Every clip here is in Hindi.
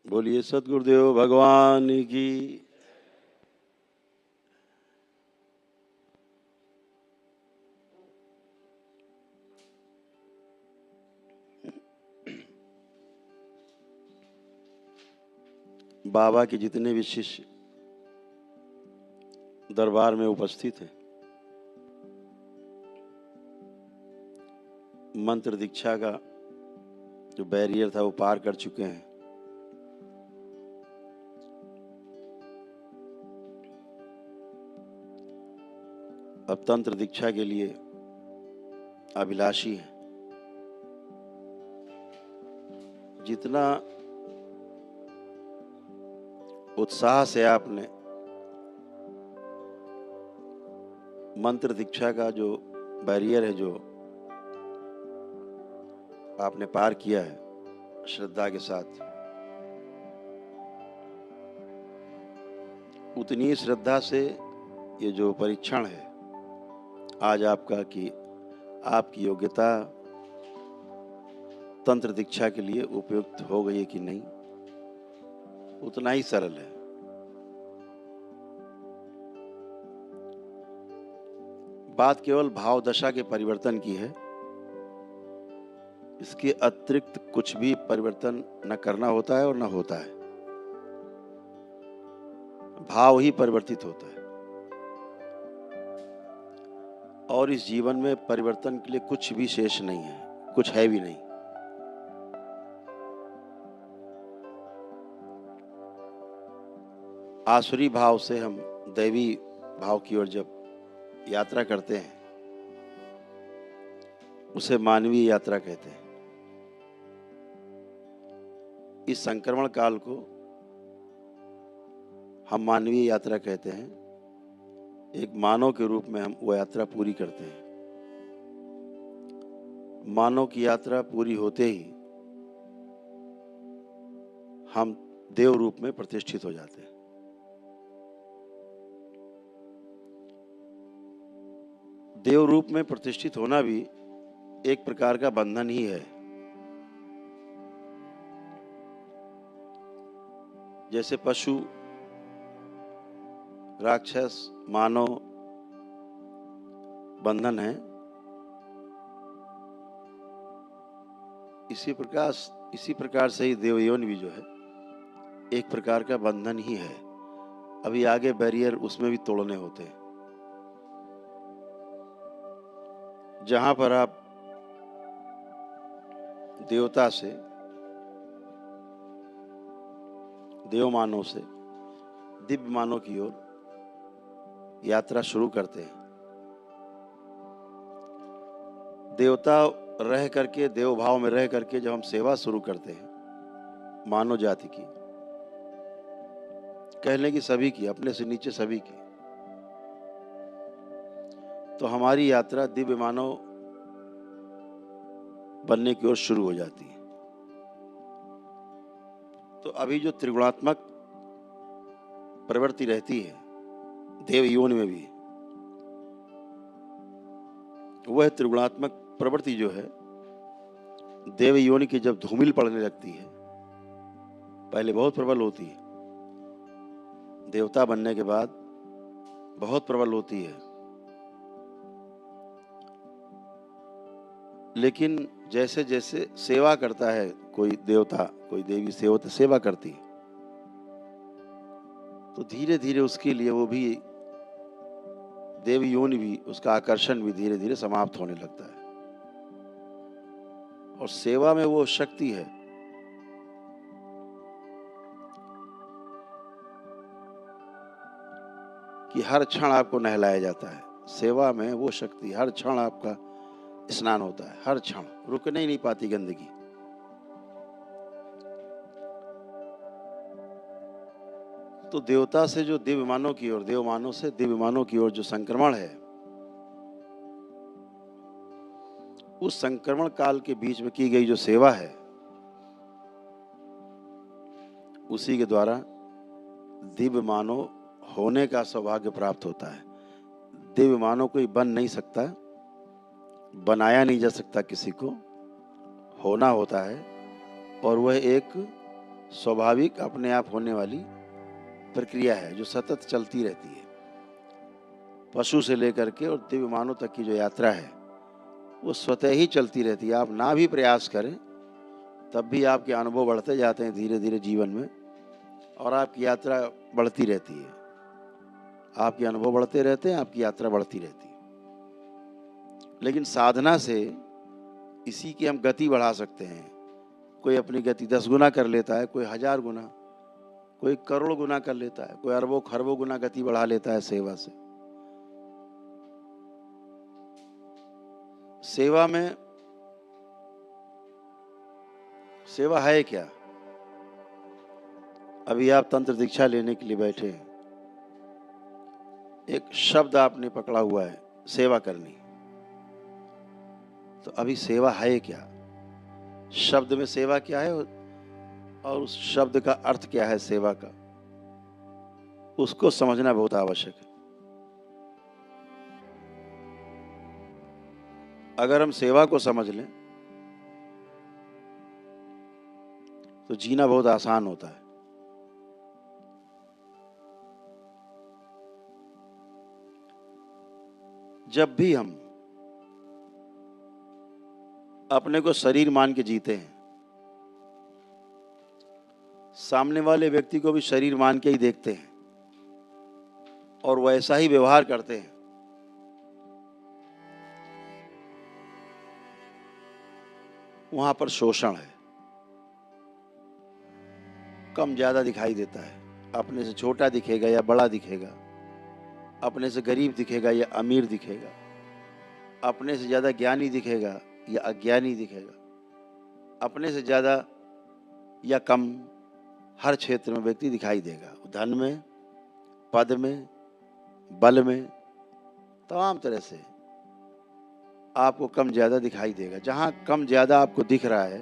बोलिए सद्गुरुदेव भगवान की। बाबा के जितने भी शिष्य दरबार में उपस्थित हैं, मंत्र दीक्षा का जो बैरियर था वो पार कर चुके हैं। अब तंत्र दीक्षा के लिए अभिलाषी हैं। जितना उत्साह से आपने मंत्र दीक्षा का जो बैरियर है जो आपने पार किया है श्रद्धा के साथ, उतनी श्रद्धा से ये जो परीक्षण है आज आपका कि आपकी योग्यता तंत्र दीक्षा के लिए उपयुक्त हो गई है कि नहीं, उतना ही सरल है। बात केवल भाव दशा के परिवर्तन की है। इसके अतिरिक्त कुछ भी परिवर्तन न करना होता है और न होता है। भाव ही परिवर्तित होता है और इस जीवन में परिवर्तन के लिए कुछ भी शेष नहीं है, कुछ है भी नहीं। आसुरी भाव से हम दैवी भाव की ओर जब यात्रा करते हैं उसे मानवीय यात्रा कहते हैं। इस संक्रमण काल को हम मानवीय यात्रा कहते हैं। एक मानव के रूप में हम वो यात्रा पूरी करते हैं। मानव की यात्रा पूरी होते ही हम देव रूप में प्रतिष्ठित हो जाते हैं। देव रूप में प्रतिष्ठित होना भी एक प्रकार का बंधन ही है। जैसे पशु, राक्षस, मानव बंधन है, इसी प्रकार से ही देवयौन भी जो है एक प्रकार का बंधन ही है। अभी आगे बैरियर उसमें भी तोड़ने होते हैं। जहां पर आप देवता से, देव मानव से दिव्य मानव की ओर यात्रा शुरू करते हैं। देवता रह करके, देव भाव में रह करके जब हम सेवा शुरू करते हैं मानव जाति की, कहने की सभी की, अपने से नीचे सभी की, तो हमारी यात्रा दिव्य मानव बनने की ओर शुरू हो जाती है। तो अभी जो त्रिगुणात्मक प्रवृत्ति रहती है देव योनि में भी, वह त्रिगुणात्मक प्रवृत्ति जो है देव योनि की जब धूमिल पड़ने लगती है, पहले बहुत प्रबल होती है, देवता बनने के बाद बहुत प्रबल होती है, लेकिन जैसे जैसे सेवा करता है कोई देवता, कोई देवी सेवा करती है, तो धीरे धीरे उसके लिए वो भी देव योनि भी, उसका आकर्षण भी धीरे धीरे समाप्त होने लगता है। और सेवा में वो शक्ति है कि हर क्षण आपको नहलाया जाता है। सेवा में वो शक्ति, हर क्षण आपका स्नान होता है, हर क्षण रुकने ही नहीं पाती गंदगी। तो देवता से जो दिव्य मानव की ओर, देव मानव से दिव्य मानव की ओर जो संक्रमण है, उस संक्रमण काल के बीच में की गई जो सेवा है, उसी के द्वारा दिव्य मानव होने का सौभाग्य प्राप्त होता है। दिव्य मानव कोई बन नहीं सकता, बनाया नहीं जा सकता किसी को, होना होता है। और वह एक स्वाभाविक अपने आप होने वाली प्रक्रिया है जो सतत चलती रहती है। पशु से लेकर के और दिव्य मानव तक की जो यात्रा है वो स्वतः ही चलती रहती है। आप ना भी प्रयास करें तब भी आपके अनुभव बढ़ते जाते हैं धीरे धीरे जीवन में, और आपकी यात्रा बढ़ती रहती है। आपके अनुभव बढ़ते रहते हैं, आपकी यात्रा बढ़ती रहती है। लेकिन साधना से इसी की हम गति बढ़ा सकते हैं। कोई अपनी गति 10 गुना कर लेता है, कोई 1000 गुना, कोई करोड़ गुना कर लेता है, कोई अरबों खरबों गुना गति बढ़ा लेता है सेवा से। सेवा में सेवा है क्या? अभी आप तंत्र दीक्षा लेने के लिए बैठे हैं, एक शब्द आपने पकड़ा हुआ है, सेवा करनी। तो अभी सेवा है क्या? शब्द में सेवा क्या है और उस शब्द का अर्थ क्या है सेवा का, उसको समझना बहुत आवश्यक है। अगर हम सेवा को समझ लें तो जीना बहुत आसान होता है। जब भी हम अपने को शरीर मान के जीते हैं, सामने वाले व्यक्ति को भी शरीर मान के ही देखते हैं और वैसा ही व्यवहार करते हैं, वहां पर शोषण है। कम ज्यादा दिखाई देता है। अपने से छोटा दिखेगा या बड़ा दिखेगा, अपने से गरीब दिखेगा या अमीर दिखेगा, अपने से ज्यादा ज्ञानी दिखेगा या अज्ञानी दिखेगा, अपने से ज्यादा या कम, हर क्षेत्र में व्यक्ति दिखाई देगा। धन में, पद में, बल में, तमाम तरह से आपको कम ज्यादा दिखाई देगा। जहां कम ज्यादा आपको दिख रहा है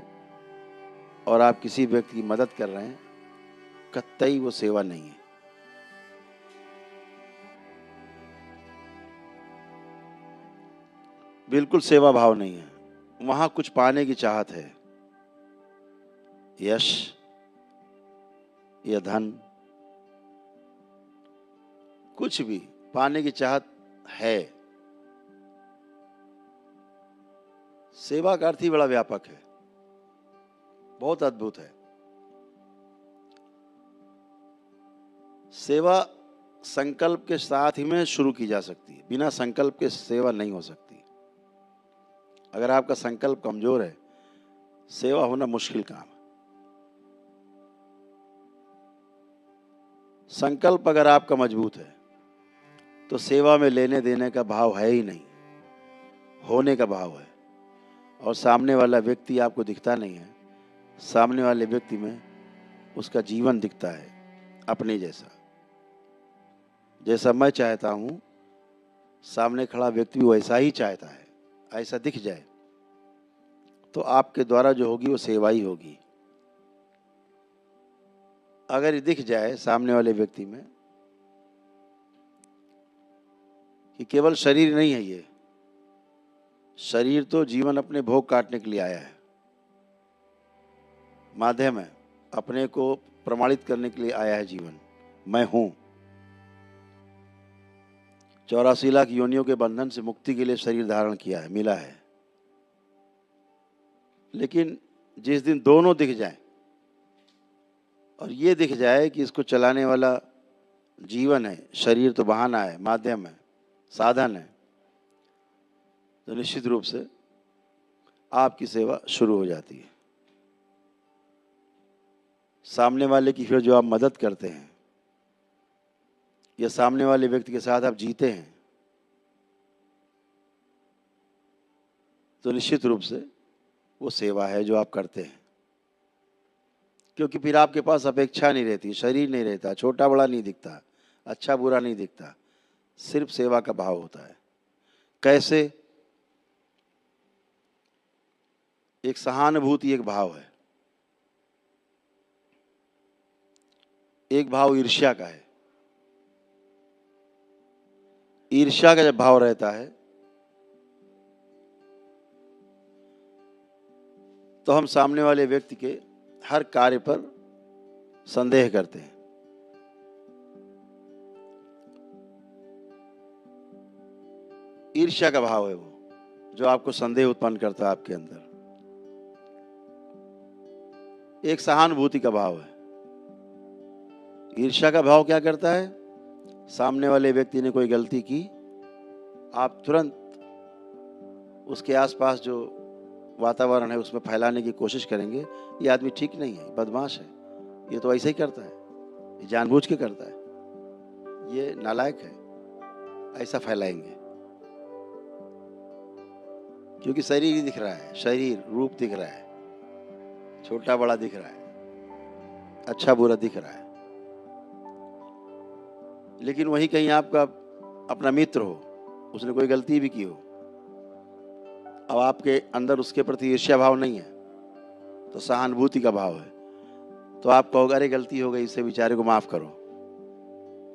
और आप किसी व्यक्ति की मदद कर रहे हैं, कतई वो सेवा नहीं है। बिल्कुल सेवा भाव नहीं है। वहां कुछ पाने की चाहत है, यश या धन, कुछ भी पाने की चाहत है। सेवा का अर्थ ही बड़ा व्यापक है, बहुत अद्भुत है। सेवा संकल्प के साथ ही में शुरू की जा सकती है, बिना संकल्प के सेवा नहीं हो सकती। अगर आपका संकल्प कमजोर है, सेवा होना मुश्किल काम है। संकल्प अगर आपका मजबूत है तो सेवा में लेने देने का भाव है ही नहीं, होने का भाव है। और सामने वाला व्यक्ति आपको दिखता नहीं है, सामने वाले व्यक्ति में उसका जीवन दिखता है अपने जैसा। जैसा मैं चाहता हूं, सामने खड़ा व्यक्ति भी वैसा ही चाहता है। ऐसा दिख जाए तो आपके द्वारा जो होगी वो सेवा ही होगी। अगर ये दिख जाए सामने वाले व्यक्ति में कि केवल शरीर नहीं है, ये शरीर तो जीवन अपने भोग काटने के लिए आया है, माध्यम है, अपने को प्रमाणित करने के लिए आया है जीवन। मैं हूं। 84 लाख योनियों के बंधन से मुक्ति के लिए शरीर धारण किया है, मिला है। लेकिन जिस दिन दोनों दिख जाए और ये दिख जाए कि इसको चलाने वाला जीवन है, शरीर तो बहाना है, माध्यम है, साधन है, तो निश्चित रूप से आपकी सेवा शुरू हो जाती है। सामने वाले की फिर जो आप मदद करते हैं या सामने वाले व्यक्ति के साथ आप जीते हैं, तो निश्चित रूप से वो सेवा है जो आप करते हैं। क्योंकि फिर आपके पास अपेक्षा नहीं रहती, शरीर नहीं रहता, छोटा बड़ा नहीं दिखता, अच्छा बुरा नहीं दिखता, सिर्फ सेवा का भाव होता है। कैसे? एक सहानुभूति एक भाव है, एक भाव ईर्ष्या का है। ईर्ष्या का जब भाव रहता है तो हम सामने वाले व्यक्ति के हर कार्य पर संदेह करते हैं। ईर्ष्या का भाव है वो, जो आपको संदेह उत्पन्न करता है आपके अंदर। एक सहानुभूति का भाव है। ईर्ष्या का भाव क्या करता है? सामने वाले व्यक्ति ने कोई गलती की, आप तुरंत उसके आसपास जो वातावरण है उसमें फैलाने की कोशिश करेंगे, ये आदमी ठीक नहीं है, बदमाश है, ये तो ऐसे ही करता है, ये जानबूझ के करता है, ये नालायक है, ऐसा फैलाएंगे। क्योंकि शरीर ही दिख रहा है, शरीर रूप दिख रहा है, छोटा बड़ा दिख रहा है, अच्छा बुरा दिख रहा है। लेकिन वही कहीं आपका अपना मित्र हो, उसने कोई गलती भी की हो, अब आपके अंदर उसके प्रति ईर्ष्या भाव नहीं है, तो सहानुभूति का भाव है, तो आप कहोगे अरे गलती हो गई, इससे बेचारे को माफ करो,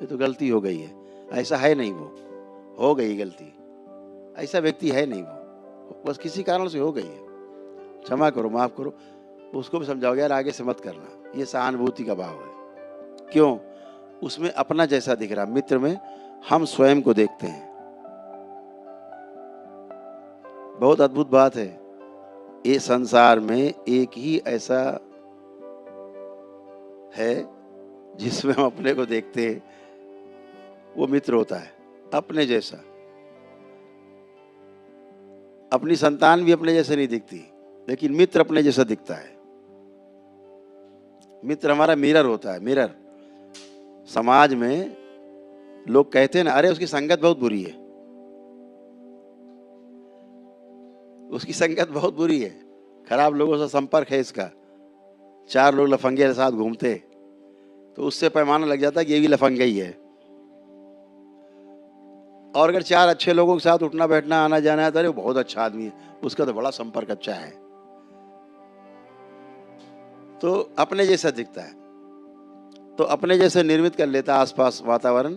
ये तो गलती हो गई है, ऐसा है नहीं, वो हो गई गलती, ऐसा व्यक्ति है नहीं, वो बस किसी कारण से हो गई है, क्षमा करो, माफ करो। उसको भी समझाओगे यार आगे से मत करना। ये सहानुभूति का भाव है। क्यों? उसमें अपना जैसा दिख रहा, मित्र में हम स्वयं को देखते हैं। बहुत अद्भुत बात है, ये संसार में एक ही ऐसा है जिसमें हम अपने को देखते हैं, वो मित्र होता है, अपने जैसा। अपनी संतान भी अपने जैसे नहीं दिखती, लेकिन मित्र अपने जैसा दिखता है। मित्र हमारा मिरर होता है, मिरर। समाज में लोग कहते हैं ना, अरे उसकी संगत बहुत बुरी है, उसकी संगत बहुत बुरी है, खराब लोगों से संपर्क है इसका, 4 लोग लफंगे के साथ घूमते, तो उससे पैमाना लग जाता है कि ये भी लफंगा ही है। और अगर 4 अच्छे लोगों के साथ उठना बैठना आना जाना है तो अरे वो बहुत अच्छा आदमी है, उसका तो बड़ा संपर्क अच्छा है, तो अपने जैसा दिखता है। तो अपने जैसे निर्मित कर लेता आसपास वातावरण,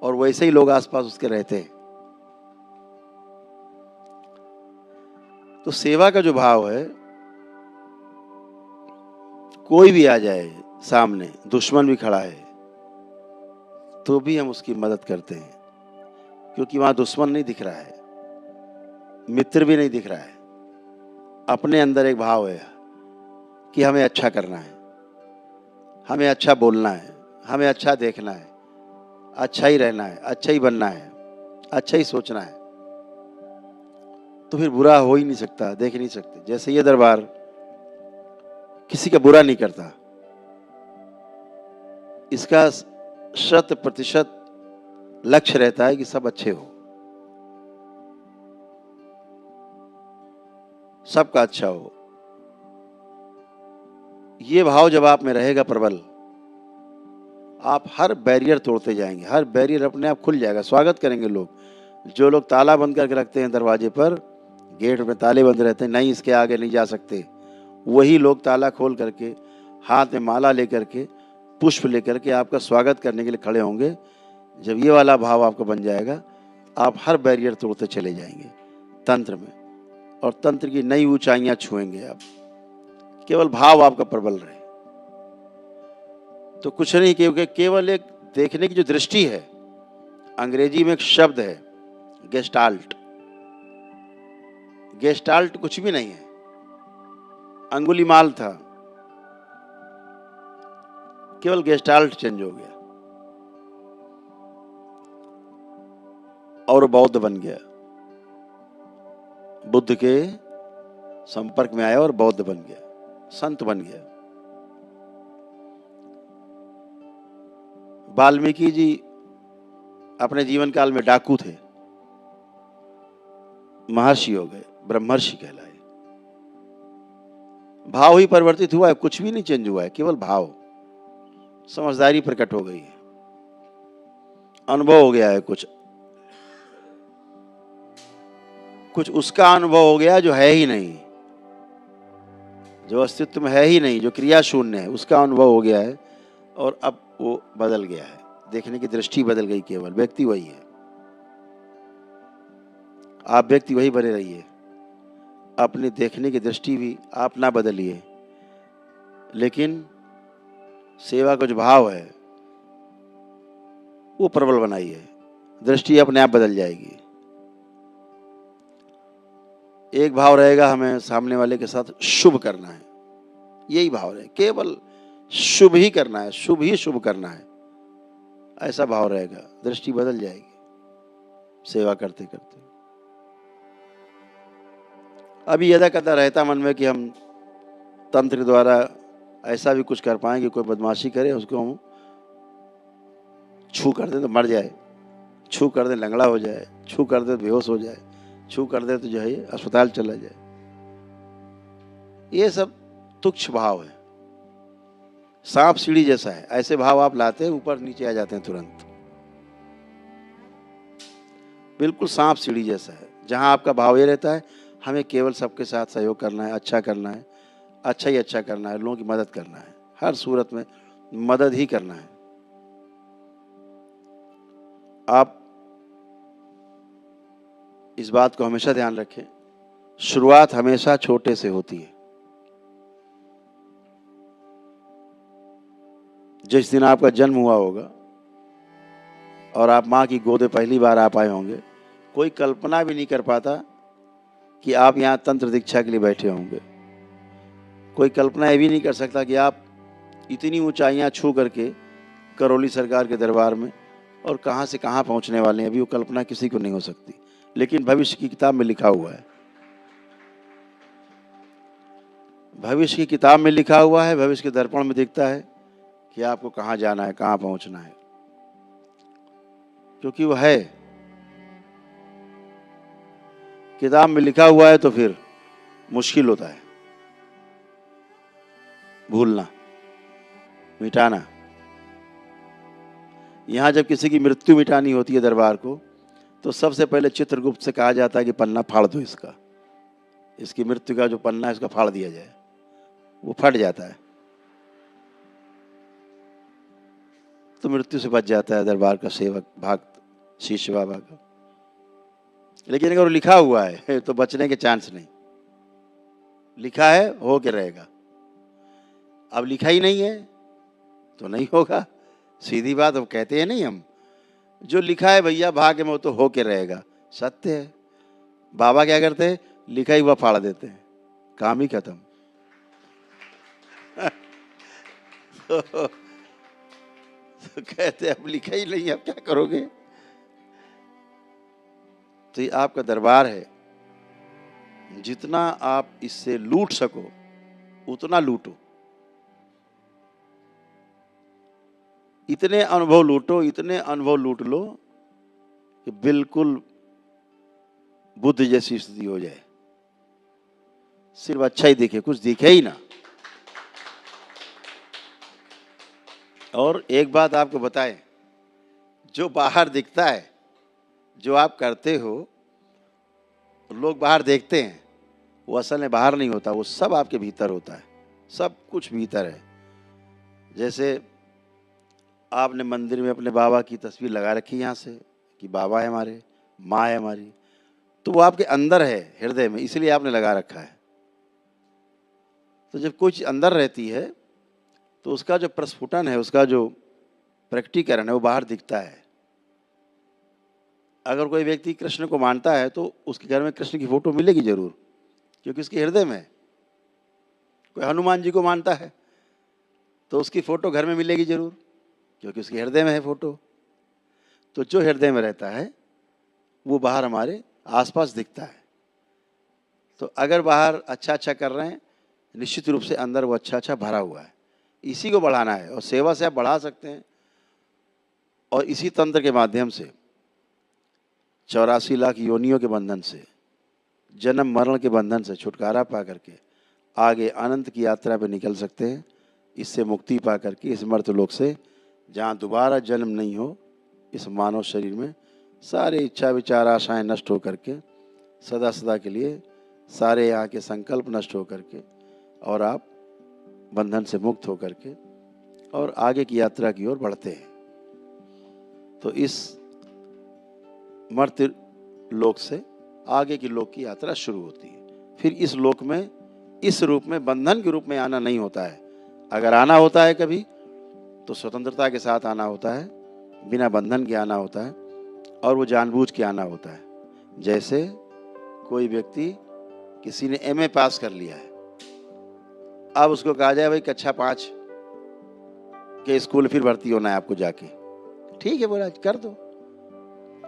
और वैसे ही लोग आसपास उसके रहते हैं। तो सेवा का जो भाव है, कोई भी आ जाए सामने, दुश्मन भी खड़ा है तो भी हम उसकी मदद करते हैं, क्योंकि वहां दुश्मन नहीं दिख रहा है, मित्र भी नहीं दिख रहा है। अपने अंदर एक भाव है कि हमें अच्छा करना है, हमें अच्छा बोलना है, हमें अच्छा देखना है, अच्छा ही रहना है, अच्छा ही बनना है, अच्छा ही सोचना है, तो फिर बुरा हो ही नहीं सकता, देख नहीं सकते। जैसे ये दरबार किसी का बुरा नहीं करता, इसका 100% लक्ष्य रहता है कि सब अच्छे हो, सबका अच्छा हो। ये भाव जब आप में रहेगा प्रबल, आप हर बैरियर तोड़ते जाएंगे, हर बैरियर अपने आप खुल जाएगा, स्वागत करेंगे लोग। जो लोग ताला बंद करके रखते हैं दरवाजे पर, गेट में ताले बंद रहते हैं, नहीं इसके आगे नहीं जा सकते, वही लोग ताला खोल करके, हाथ में माला लेकर के, पुष्प लेकर के आपका स्वागत करने के लिए खड़े होंगे। जब ये वाला भाव आपका बन जाएगा, आप हर बैरियर तोड़ते चले जाएंगे तंत्र में, और तंत्र की नई ऊंचाइयां छुएंगे आप। केवल भाव आपका प्रबल रहे तो कुछ नहीं, क्योंकि केवल एक देखने की जो दृष्टि है, अंग्रेजी में एक शब्द है गेस्टाल्ट। गेस्टाल्ट कुछ भी नहीं है, अंगुलीमाल था, केवल गेस्टाल्ट चेंज हो गया और बौद्ध बन गया, बुद्ध के संपर्क में आया और बौद्ध बन गया, संत बन गया। वाल्मीकि जी अपने जीवन काल में डाकू थे, महर्षि हो गए, ब्रह्मर्षि कहलाए। भाव ही परिवर्तित हुआ है, कुछ भी नहीं चेंज हुआ है, केवल भाव। समझदारी प्रकट हो गई है, अनुभव हो गया है, कुछ उसका अनुभव हो गया जो है ही नहीं, जो अस्तित्व में है ही नहीं, जो क्रिया शून्य है, उसका अनुभव हो गया है, और अब वो बदल गया है, देखने की दृष्टि बदल गई। केवल व्यक्ति वही है, आप व्यक्ति वही बने रहिए, अपनी देखने की दृष्टि भी आप ना बदलिए, लेकिन सेवा का जो भाव है वो प्रबल बनाइए, दृष्टि अपने आप बदल जाएगी। एक भाव रहेगा, हमें सामने वाले के साथ शुभ करना है, यही भाव रहे, केवल शुभ ही करना है, शुभ ही शुभ करना है, ऐसा भाव रहेगा, दृष्टि बदल जाएगी सेवा करते करते। अभी यदा कदा रहता मन में कि हम तंत्र द्वारा ऐसा भी कुछ कर पाएं कि कोई बदमाशी करे, उसको हम छू कर दे तो मर जाए, छू कर दे लंगड़ा हो जाए, छू कर दे तो बेहोश हो जाए, छू कर दे तो जो है अस्पताल चला जाए। ये सब तुच्छ भाव है, सांप सीढ़ी जैसा है, ऐसे भाव आप लाते हैं ऊपर नीचे आ जाते हैं तुरंत। बिल्कुल सांप सीढ़ी जैसा है, जहां आपका भाव ये रहता है हमें केवल सबके साथ सहयोग करना है, अच्छा करना है, अच्छा ही अच्छा करना है, लोगों की मदद करना है, हर सूरत में मदद ही करना है। आप इस बात को हमेशा ध्यान रखें, शुरुआत हमेशा छोटे से होती है। जिस दिन आपका जन्म हुआ होगा और आप माँ की गोद में पहली बार आ पाए होंगे, कोई कल्पना भी नहीं कर पाता कि आप यहाँ तंत्र दीक्षा के लिए बैठे होंगे। कोई कल्पना ये भी नहीं कर सकता कि आप इतनी ऊंचाइयाँ छू करके करौली सरकार के दरबार में और कहाँ से कहाँ पहुँचने वाले हैं, अभी वो कल्पना किसी को नहीं हो सकती। लेकिन भविष्य की किताब में लिखा हुआ है, भविष्य की किताब में लिखा हुआ है, भविष्य के दर्पण में दिखता है कि आपको कहाँ जाना है, कहाँ पहुँचना है, क्योंकि वो है किताब में लिखा हुआ है। तो फिर मुश्किल होता है भूलना, मिटाना। यहां जब किसी की मृत्यु मिटानी होती है दरबार को, तो सबसे पहले चित्रगुप्त से कहा जाता है कि पन्ना फाड़ दो, इसकी मृत्यु का जो पन्ना है इसका फाड़ दिया जाए। वो फट जाता है तो मृत्यु से बच जाता है दरबार का सेवक, भक्त, शिष्य बाबा का। लेकिन अगर लिखा हुआ है तो बचने के चांस नहीं, लिखा है हो के रहेगा। अब लिखा ही नहीं है तो नहीं होगा, सीधी बात। अब कहते हैं नहीं हम, जो लिखा है भैया भाग्य में वो तो हो के रहेगा, सत्य है। बाबा क्या करते हैं, लिखा ही हुआ फाड़ देते हैं, काम ही खत्म। तो कहते हैं अब लिखा ही नहीं, अब क्या करोगे। तो ये आपका दरबार है, जितना आप इससे लूट सको उतना लूटो, इतने अनुभव लूटो, इतने अनुभव लूट लो कि बिल्कुल बुद्ध जैसी स्थिति हो जाए, सिर्फ अच्छा ही दिखे, कुछ दिखे ही ना। और एक बात आपको बताएं, जो बाहर दिखता है, जो आप करते हो, लोग बाहर देखते हैं, वो असल में बाहर नहीं होता, वो सब आपके भीतर होता है, सब कुछ भीतर है। जैसे आपने मंदिर में अपने बाबा की तस्वीर लगा रखी यहाँ से कि बाबा है हमारे, माँ है हमारी, तो वो आपके अंदर है, हृदय में, इसलिए आपने लगा रखा है। तो जब कोई चीज़ अंदर रहती है तो उसका जो प्रस्फुटन है, उसका जो प्रकटीकरण है, वो बाहर दिखता है। अगर कोई व्यक्ति कृष्ण को मानता है तो उसके घर में कृष्ण की फोटो मिलेगी जरूर, क्योंकि उसके हृदय में है। कोई हनुमान जी को मानता है तो उसकी फोटो घर में मिलेगी जरूर, क्योंकि उसके हृदय में है फोटो। तो जो हृदय में रहता है वो बाहर हमारे आसपास दिखता है। तो अगर बाहर अच्छा अच्छा कर रहे हैं, निश्चित रूप से अंदर वो अच्छा अच्छा भरा हुआ है, इसी को बढ़ाना है। और सेवा से आप बढ़ा सकते हैं, और इसी तंत्र के माध्यम से 84 लाख योनियों के बंधन से, जन्म मरण के बंधन से छुटकारा पा करके आगे अनंत की यात्रा पर निकल सकते हैं। इससे मुक्ति पा करके इस मर्त्यलोक से, जहाँ दोबारा जन्म नहीं हो, इस मानव शरीर में सारे इच्छा विचार आशाएं नष्ट हो करके सदा सदा के लिए सारे यहाँ के संकल्प नष्ट हो करके, और आप बंधन से मुक्त हो करके और आगे की यात्रा की ओर बढ़ते हैं। तो इस मर्त्य लोक से आगे की लोक की यात्रा शुरू होती है। फिर इस लोक में इस रूप में, बंधन के रूप में आना नहीं होता है। अगर आना होता है कभी तो स्वतंत्रता के साथ आना होता है, बिना बंधन के आना होता है, और वो जानबूझ के आना होता है। जैसे कोई व्यक्ति, किसी ने एमए पास कर लिया है, अब उसको कहा जाए भाई कक्षा 5 के स्कूल फिर भर्ती होना है आपको जाके, ठीक है बोला कर दो,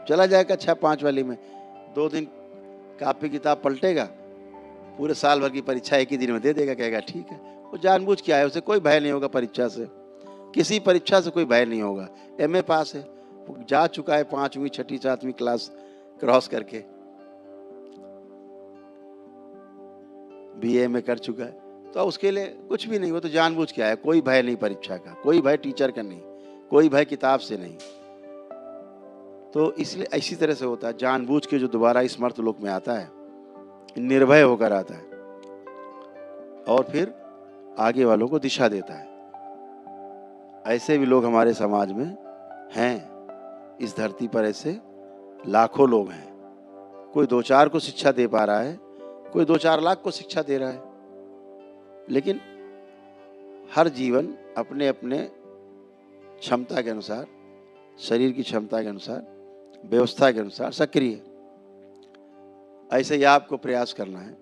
चला जाए कक्षा 5 वाली में, 2 दिन कापी किताब पलटेगा, पूरे साल भर की परीक्षा एक ही दिन में दे देगा, कहेगा ठीक है। वो जानबूझ के आया, उसे कोई भय नहीं होगा परीक्षा से, किसी परीक्षा से कोई भय नहीं होगा। एमए पास है, वो जा चुका है 5वीं 6ठी 7वीं क्लास क्रॉस करके, बीए में कर चुका है, तो उसके लिए कुछ भी नहीं, वो तो जानबूझ के आया, कोई भय नहीं परीक्षा का, कोई भय टीचर का नहीं, कोई भय किताब से नहीं। तो इसलिए इसी तरह से होता है, जानबूझ के जो दोबारा इस मर्त्यलोक में आता है, निर्भय होकर आता है और फिर आगे वालों को दिशा देता है। ऐसे भी लोग हमारे समाज में हैं, इस धरती पर ऐसे लाखों लोग हैं। कोई 2-4 को शिक्षा दे पा रहा है, कोई 2-4 लाख को शिक्षा दे रहा है, लेकिन हर जीवन अपने अपने क्षमता के अनुसार, शरीर की क्षमता के अनुसार, व्यवस्था के अनुसार सक्रिय। ऐसे ही आपको प्रयास करना है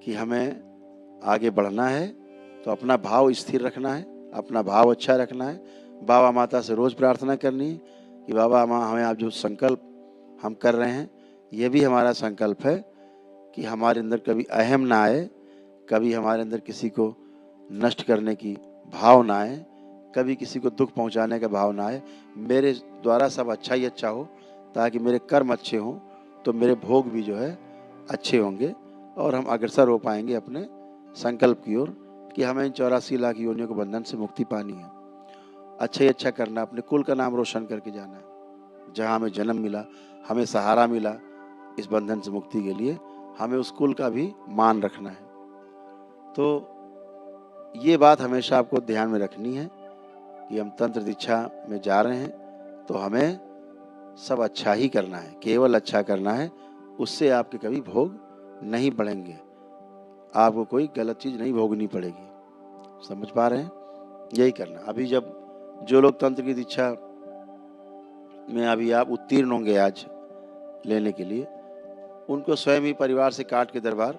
कि हमें आगे बढ़ना है, तो अपना भाव स्थिर रखना है, अपना भाव अच्छा रखना है। बाबा माता से रोज प्रार्थना करनी है कि बाबा माँ, हमें आप जो संकल्प हम कर रहे हैं, ये भी हमारा संकल्प है कि हमारे अंदर कभी अहम ना आए, कभी हमारे अंदर किसी को नष्ट करने की भाव ना आए, कभी किसी को दुख पहुंचाने का भाव ना आए। मेरे द्वारा सब अच्छा ही अच्छा हो, ताकि मेरे कर्म अच्छे हों तो मेरे भोग भी जो है अच्छे होंगे, और हम अग्रसर हो पाएंगे अपने संकल्प की ओर कि हमें इन 84 लाख योनियों के बंधन से मुक्ति पानी है। अच्छा ही अच्छा करना, अपने कुल का नाम रोशन करके जाना है। जहाँ हमें जन्म मिला, हमें सहारा मिला इस बंधन से मुक्ति के लिए, हमें उस कुल का भी मान रखना है। तो ये बात हमेशा आपको ध्यान में रखनी है कि हम तंत्र दीक्षा में जा रहे हैं तो हमें सब अच्छा ही करना है, केवल अच्छा करना है। उससे आपके कभी भोग नहीं बढ़ेंगे, आपको कोई गलत चीज नहीं भोगनी पड़ेगी। समझ पा रहे हैं? यही करना। अभी जब जो लोग तंत्र की दीक्षा में अभी आप उत्तीर्ण होंगे आज लेने के लिए, उनको स्वयं ही परिवार से काट के दरबार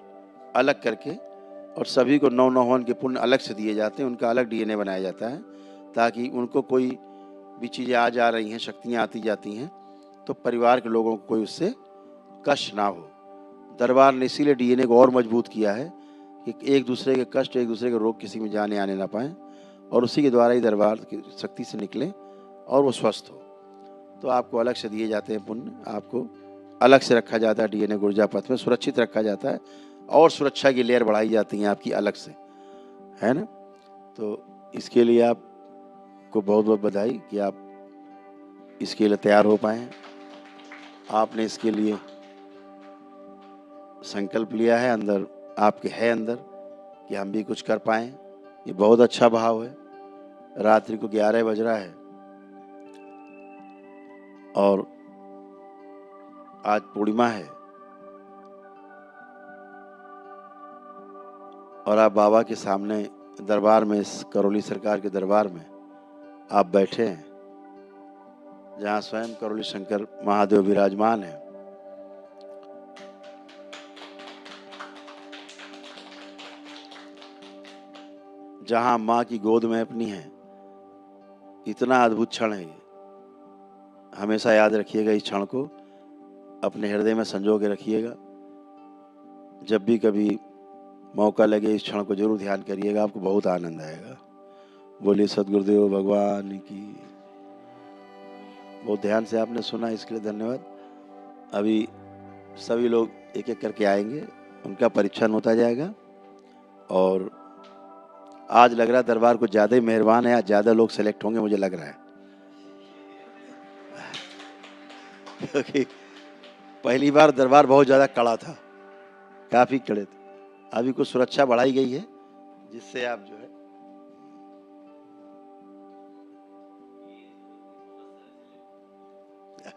अलग करके, और सभी को 9 हवन के पुण्य अलग से दिए जाते हैं, उनका अलग डीएनए बनाया जाता है, ताकि उनको कोई भी चीज़ें आ जा रही हैं, शक्तियाँ आती जाती हैं, तो परिवार के लोगों को कोई उससे कष्ट ना हो। दरबार ने इसीलिए डीएनए को और मजबूत किया है कि एक दूसरे के कष्ट, एक दूसरे के रोग किसी में जाने आने ना पाएँ, और उसी के द्वारा ही दरबार की शक्ति से निकलें और वो स्वस्थ हो। तो आपको अलग से दिए जाते हैं पुण्य, आपको अलग से रखा जाता है, डीएनए ऊर्जा पथ में सुरक्षित रखा जाता है, और सुरक्षा की लेयर बढ़ाई जाती है आपकी अलग से, है ना। तो इसके लिए आपको बहुत बहुत बधाई कि आप इसके लिए तैयार हो पाए। आपने इसके लिए संकल्प लिया है, अंदर आपके है अंदर कि हम भी कुछ कर पाएं। ये बहुत अच्छा भाव है। रात्रि को 11 बज रहा है और आज पूर्णिमा है, और आप बाबा के सामने दरबार में, इस करौली सरकार के दरबार में आप बैठे हैं, जहाँ स्वयं करौली शंकर महादेव विराजमान है। जहाँ माँ की गोद में अपनी है। इतना अद्भुत क्षण है ये। हमेशा याद रखिएगा, इस क्षण को अपने हृदय में संजो के रखिएगा। जब भी कभी मौका लगे इस क्षण को जरूर ध्यान करिएगा, आपको बहुत आनंद आएगा। बोलिए सद्गुरुदेव भगवान की। बहुत ध्यान से आपने सुना, इसके लिए धन्यवाद। अभी सभी लोग एक एक करके आएंगे, उनका परीक्षण होता जाएगा। और आज लग रहा है दरबार को ज्यादा ही मेहरबान है, आज ज्यादा लोग सेलेक्ट होंगे मुझे लग रहा है, क्योंकि पहली बार दरबार बहुत ज्यादा कड़ा था, काफी कड़े थे। अभी कुछ सुरक्षा बढ़ाई गई है, जिससे आप जो है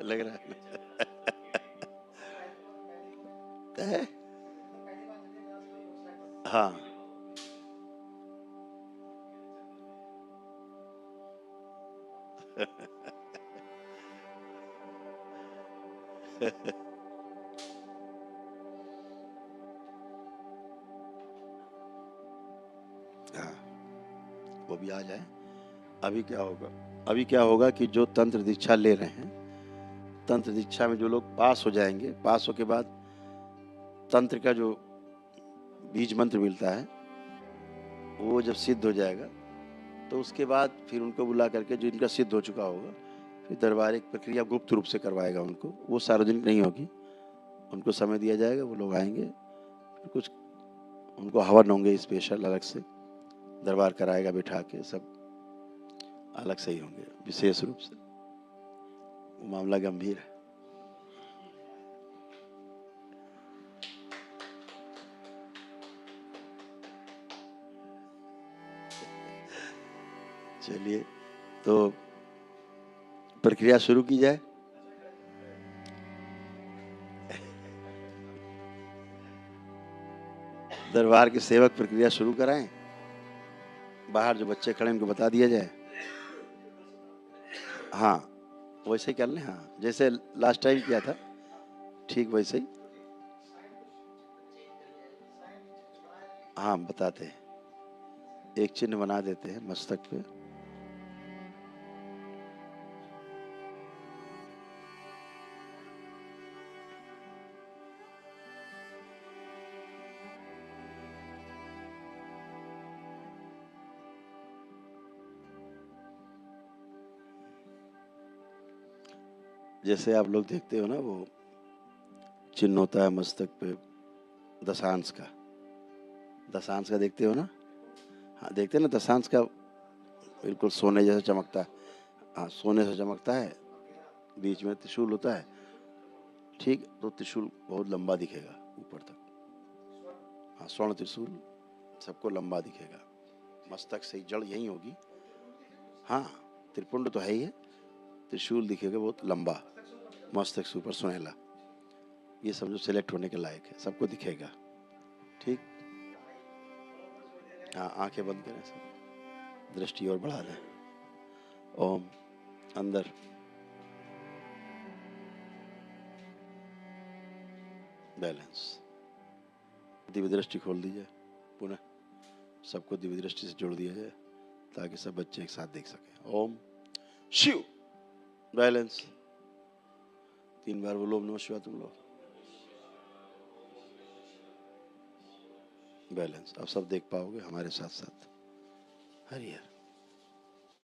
लग रहा है हाँ। हाँ, वो भी आ जाए। अभी क्या होगा, अभी क्या होगा कि जो तंत्र दीक्षा ले रहे हैं, तंत्र दीक्षा में जो लोग पास हो जाएंगे, पास हो के बाद तंत्र का जो बीज मंत्र मिलता है वो जब सिद्ध हो जाएगा तो उसके बाद फिर उनको बुला करके, जो इनका सिद्ध हो चुका होगा, फिर दरबार एक प्रक्रिया गुप्त रूप से करवाएगा उनको, वो सार्वजनिक नहीं होगी। उनको समय दिया जाएगा, वो लोग आएंगे, फिर कुछ उनको हवन होंगे स्पेशल, अलग से दरबार कराएगा बिठा के, सब अलग से ही होंगे विशेष रूप से। वो मामला गंभीर है। चलिए, तो प्रक्रिया शुरू की जाए। दरबार के सेवक प्रक्रिया शुरू कराएं, बाहर जो बच्चे खड़े उनको बता दिया जाए। हाँ, वैसे ही कर लें। हाँ, जैसे लास्ट टाइम किया था ठीक वैसे ही। हाँ, बताते हैं, एक चिन्ह बना देते हैं मस्तक पे। जैसे आप लोग देखते हो ना, वो चिन्ह होता है मस्तक पे दशांश का, दशांश का देखते हो ना। हाँ, देखते हैं ना, दशांश का बिल्कुल सोने जैसा चमकता है। हाँ, सोने से चमकता है, बीच में त्रिशूल होता है। ठीक, तो त्रिशूल बहुत लंबा दिखेगा ऊपर तक। हाँ, स्वर्ण त्रिशूल सबको लंबा दिखेगा, मस्तक से ही जड़ यही होगी। हाँ, त्रिपुंड तो है ही है, त्रिशूल दिखेगा बहुत लंबा, मस्तक से ऊपर सुनहला। ये समझो सिलेक्ट होने के लायक है, सबको दिखेगा। ठीक। हाँ, आंखें बंद करें सब, दृष्टि और बढ़ा लें। ओम, अंदर बैलेंस, दिव्य दृष्टि खोल दी जाए, पुनः सबको दिव्य दृष्टि से जोड़ दिया जाए ताकि सब बच्चे एक साथ देख सकें। ओम शिव, बैलेंस। 3 बार बोलो ओम नमः शिवाय तुम लोग, बैलेंस। अब सब देख पाओगे हमारे साथ साथ। हरि हर।